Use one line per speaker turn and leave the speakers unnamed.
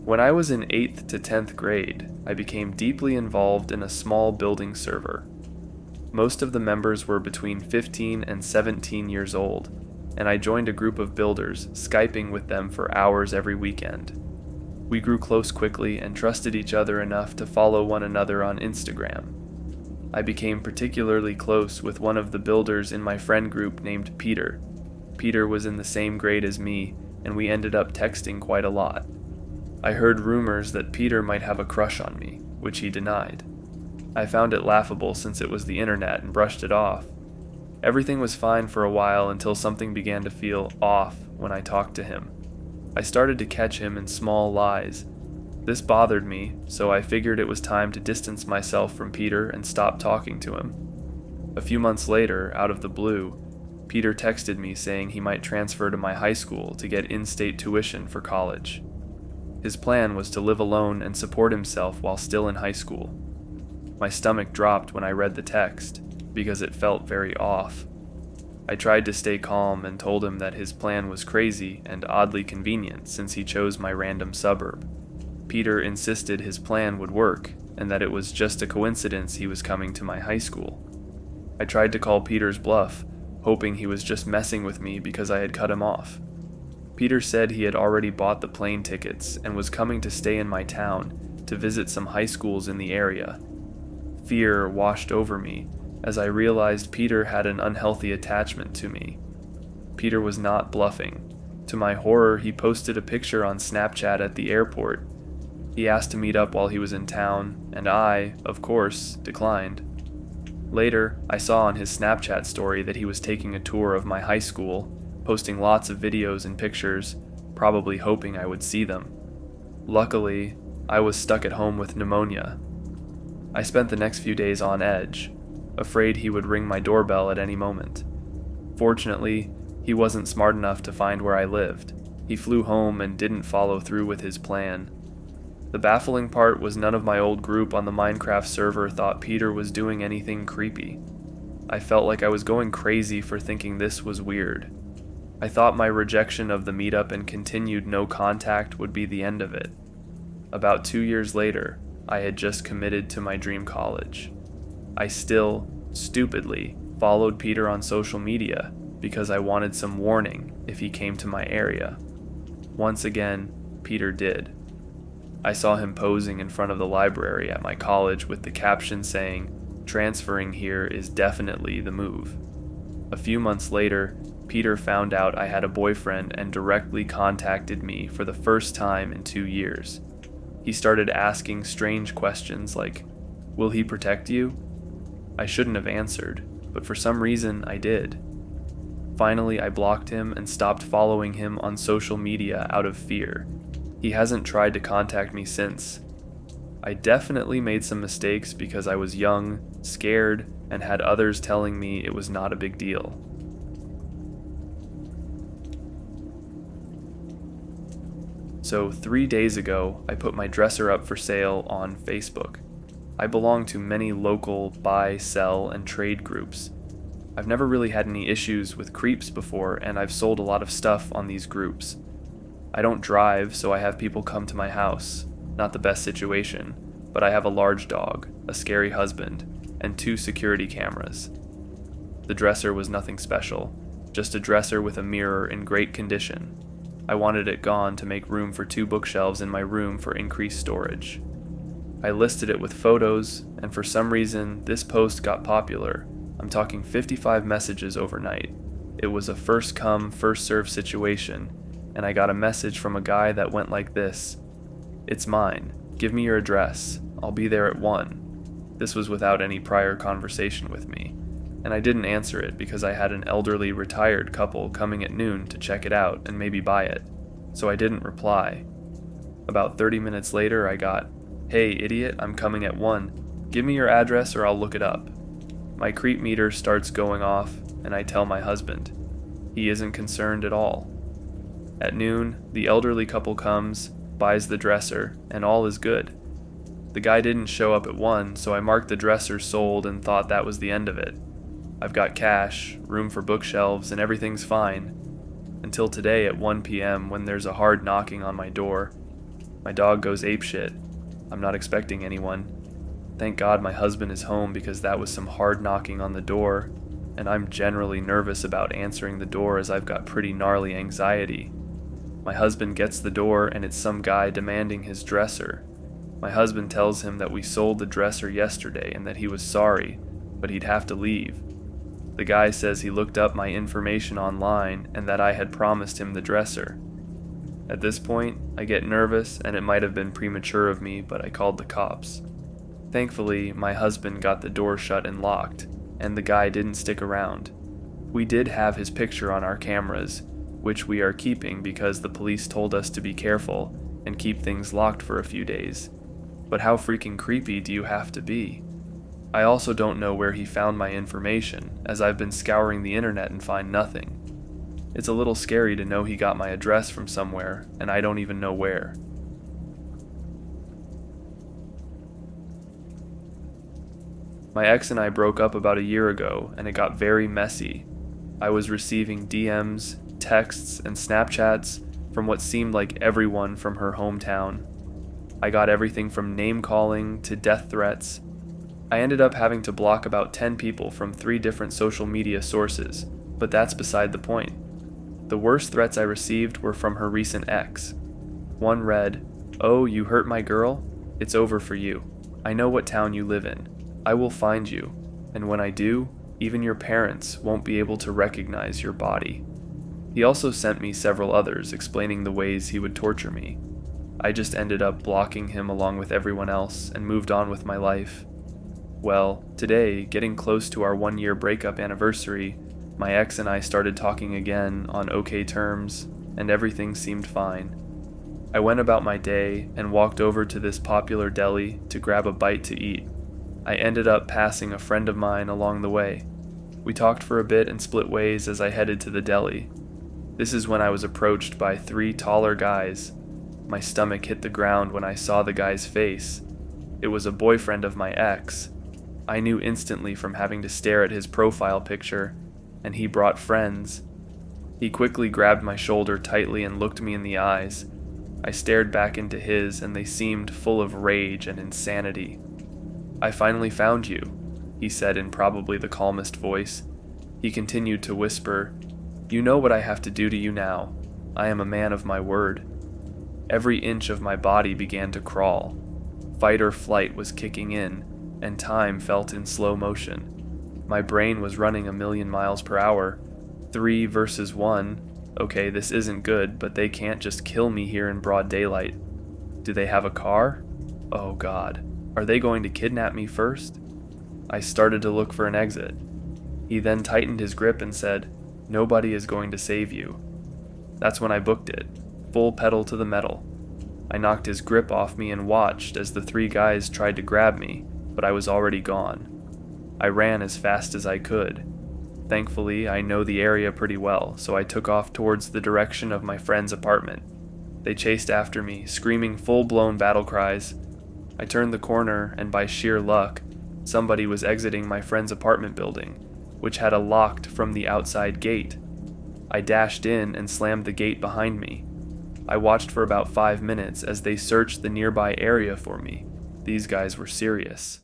When I was in 8th to 10th grade, I became deeply involved in a small building server. Most of the members were between 15 and 17 years old, and I joined a group of builders, Skyping with them for hours every weekend. We grew close quickly and trusted each other enough to follow one another on Instagram. I became particularly close with one of the builders in my friend group named Peter. Peter was in the same grade as me, and we ended up texting quite a lot. I heard rumors that Peter might have a crush on me, which he denied. I found it laughable since it was the internet and brushed it off. Everything was fine for a while until something began to feel off when I talked to him. I started to catch him in small lies. This bothered me, so I figured it was time to distance myself from Peter and stop talking to him. A few months later, out of the blue, Peter texted me saying he might transfer to my high school to get in-state tuition for college. His plan was to live alone and support himself while still in high school. My stomach dropped when I read the text, because it felt very off. I tried to stay calm and told him that his plan was crazy and oddly convenient since he chose my random suburb. Peter insisted his plan would work and that it was just a coincidence he was coming to my high school. I tried to call Peter's bluff, hoping he was just messing with me because I had cut him off. Peter said he had already bought the plane tickets and was coming to stay in my town to visit some high schools in the area. Fear washed over me as I realized Peter had an unhealthy attachment to me. Peter was not bluffing. To my horror, he posted a picture on Snapchat at the airport. He asked to meet up while he was in town, and I, of course, declined. Later, I saw on his Snapchat story that he was taking a tour of my high school, posting lots of videos and pictures, probably hoping I would see them. Luckily, I was stuck at home with pneumonia. I spent the next few days on edge, afraid he would ring my doorbell at any moment. Fortunately, he wasn't smart enough to find where I lived. He flew home and didn't follow through with his plan. The baffling part was none of my old group on the Minecraft server thought Peter was doing anything creepy. I felt like I was going crazy for thinking this was weird. I thought my rejection of the meetup and continued no contact would be the end of it. About 2 years later, I had just committed to my dream college. I still, stupidly, followed Peter on social media because I wanted some warning if he came to my area. Once again, Peter did. I saw him posing in front of the library at my college with the caption saying, "Transferring here is definitely the move." A few months later, Peter found out I had a boyfriend and directly contacted me for the first time in 2 years. He started asking strange questions like, "Will he protect you?" I shouldn't have answered, but for some reason I did. Finally, I blocked him and stopped following him on social media out of fear. He hasn't tried to contact me since. I definitely made some mistakes because I was young, scared, and had others telling me it was not a big deal. So 3 days ago, I put my dresser up for sale on Facebook. I belong to many local buy, sell, and trade groups. I've never really had any issues with creeps before, and I've sold a lot of stuff on these groups. I don't drive, so I have people come to my house. Not the best situation, but I have a large dog, a scary husband, and 2 security cameras. The dresser was nothing special, just a dresser with a mirror in great condition. I wanted it gone to make room for 2 bookshelves in my room for increased storage. I listed it with photos, and for some reason, this post got popular. I'm talking 55 messages overnight. It was a first come, first served situation, and I got a message from a guy that went like this: "It's mine. Give me your address. I'll be there at 1. This was without any prior conversation with me, and I didn't answer it because I had an elderly retired couple coming at noon to check it out and maybe buy it, so I didn't reply. About 30 minutes later I got, "Hey idiot, I'm coming at 1. Give me your address or I'll look it up." My creep meter starts going off, and I tell my husband. He isn't concerned at all. At noon, the elderly couple comes, buys the dresser, and all is good. The guy didn't show up at 1, so I marked the dresser sold and thought that was the end of it. I've got cash, room for bookshelves, and everything's fine. Until today at 1 p.m. when there's a hard knocking on my door. My dog goes apeshit. I'm not expecting anyone. Thank God my husband is home because that was some hard knocking on the door, and I'm generally nervous about answering the door as I've got pretty gnarly anxiety. My husband gets the door and it's some guy demanding his dresser. My husband tells him that we sold the dresser yesterday and that he was sorry, but he'd have to leave. The guy says he looked up my information online and that I had promised him the dresser. At this point, I get nervous and it might have been premature of me, but I called the cops. Thankfully, my husband got the door shut and locked, and the guy didn't stick around. We did have his picture on our cameras, which we are keeping because the police told us to be careful and keep things locked for a few days. But how freaking creepy do you have to be? I also don't know where he found my information, as I've been scouring the internet and find nothing. It's a little scary to know he got my address from somewhere, and I don't even know where. My ex and I broke up about a year ago, and it got very messy. I was receiving DMs, texts, and Snapchats from what seemed like everyone from her hometown. I got everything from name-calling to death threats. I ended up having to block about 10 people from 3 different social media sources, but that's beside the point. The worst threats I received were from her recent ex. One read, "Oh, you hurt my girl? It's over for you. I know what town you live in. I will find you, and when I do, even your parents won't be able to recognize your body." He also sent me several others explaining the ways he would torture me. I just ended up blocking him along with everyone else and moved on with my life. Well, today, getting close to our 1-year breakup anniversary, my ex and I started talking again on okay terms, and everything seemed fine. I went about my day and walked over to this popular deli to grab a bite to eat. I ended up passing a friend of mine along the way. We talked for a bit and split ways as I headed to the deli. This is when I was approached by 3 taller guys. My stomach hit the ground when I saw the guy's face. It was a boyfriend of my ex. I knew instantly from having to stare at his profile picture, and he brought friends. He quickly grabbed my shoulder tightly and looked me in the eyes. I stared back into his, and they seemed full of rage and insanity. "I finally found you," he said in probably the calmest voice. He continued to whisper, "You know what I have to do to you now. I am a man of my word." Every inch of my body began to crawl. Fight or flight was kicking in, and time felt in slow motion. My brain was running 1,000,000 miles per hour. 3 versus 1. Okay, this isn't good, but they can't just kill me here in broad daylight. Do they have a car? Oh God. Are they going to kidnap me first? I started to look for an exit. He then tightened his grip and said, "Nobody is going to save you." That's when I booked it, full pedal to the metal. I knocked his grip off me and watched as the 3 guys tried to grab me, but I was already gone. I ran as fast as I could. Thankfully, I know the area pretty well, so I took off towards the direction of my friend's apartment. They chased after me, screaming full-blown battle cries. I turned the corner, and by sheer luck, somebody was exiting my friend's apartment building, which had a locked from the outside gate. I dashed in and slammed the gate behind me. I watched for about 5 minutes as they searched the nearby area for me. These guys were serious.